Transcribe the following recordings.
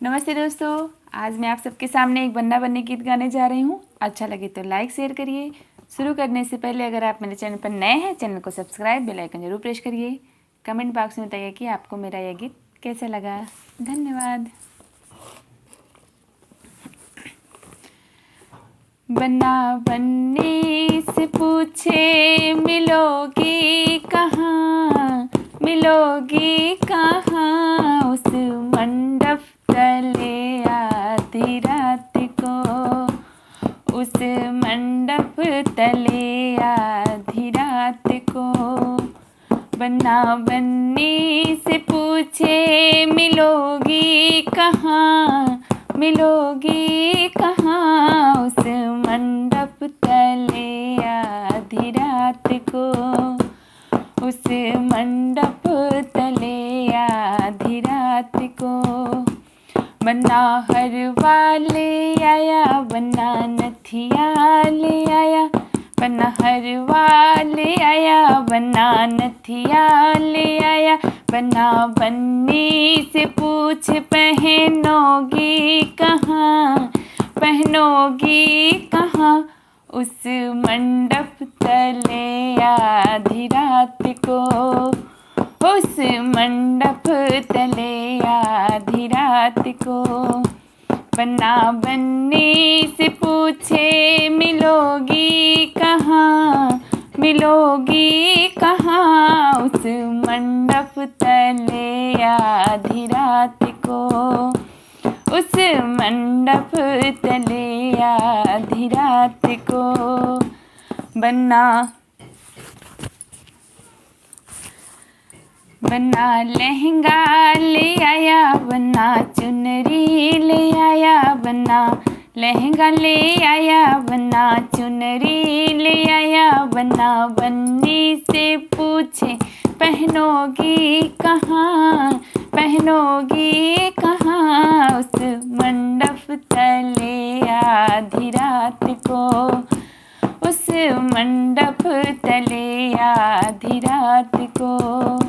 नमस्ते दोस्तों, आज मैं आप सबके सामने एक बन्ना बन्नी गीत गाने जा रही हूँ। अच्छा लगे तो लाइक शेयर करिए। शुरू करने से पहले अगर आप मेरे चैनल पर नए हैं, चैनल को सब्सक्राइब, बेल आइकन जरूर प्रेस करिए। कमेंट बॉक्स में बताइए कि आपको मेरा यह गीत कैसा लगा। धन्यवाद। बन्ना बन्नी से पूछे मिलोगी कहाँ, मिलोगी कहाँ, उस मंडप तले आधी रात को, उस मंडप तले आधी रात को। बन्ना बन्नी से पूछे मिलोगी कहाँ, मिलोगी कहाँ, उस मंडप तले आधी रात को, उस मंडप तले आधी रात को। बन्ना हरवा ले आया, बन्ना नथिया ले आया, बन्ना हरवा ले आया, बन्ना नथिया ले आया। बन्ना बन्नी से पूछ पहनोगी कहाँ, पहनोगी कहाँ, उस मंडप तले आधी रात को, उस मंडप तले आधी रात को। बन्ना बन्नी से पूछे मिलोगी कहाँ, मिलोगी कहाँ, उस मंडप तले आधी रात को, उस मंडप तले आधी रात को। बन्ना बन्ना लहंगा ले आया, बन्ना चुनरी ले आया, बन्ना लहंगा ले आया, बन्ना चुनरी ले आया। बन्ना बन्नी से पूछे पहनोगी कहाँ, पहनोगी कहाँ, उस मंडप तले आधी रात को, उस मंडप तले आधी रात को।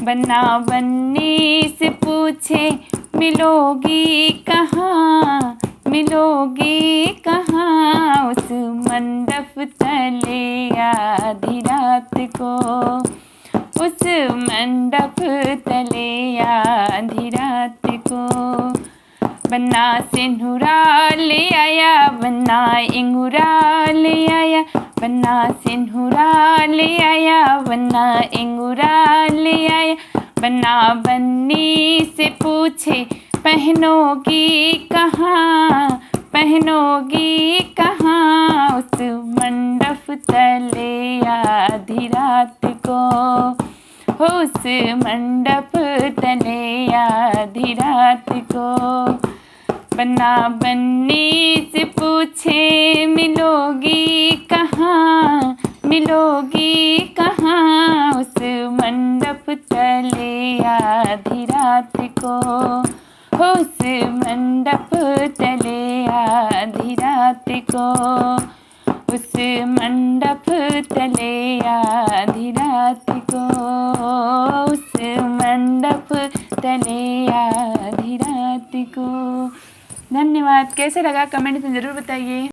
बन्ना बन्नी से पूछे मिलोगी कहाँ, मिलोगी कहाँ, उस मंडप तले आधी रात को, उस मंडप तले आधी रात को। बन्ना सिंदूरा ले आया, बन्ना इंगूरा ले आया, बन्ना सिंदूरा ले आया, बन्ना इंगूरा ले आया। बन्ना बन्नी से पूछे पहनोगी कहाँ, पहनोगी कहाँ, उस मंडप तले आधी रात को, उस मंडप तले आधी रात को। बन्ना बन्नी से पूछे मिलोगी कहाँ, मिलोगी कहाँ, उस मंडप तले आधी रात को, उस मंडप तले आधी रात को, उस मंडप तले आधी रात को, उस मंडप तले आधी रात को। धन्यवाद। कैसे लगा कमेंट में ज़रूर बताइए।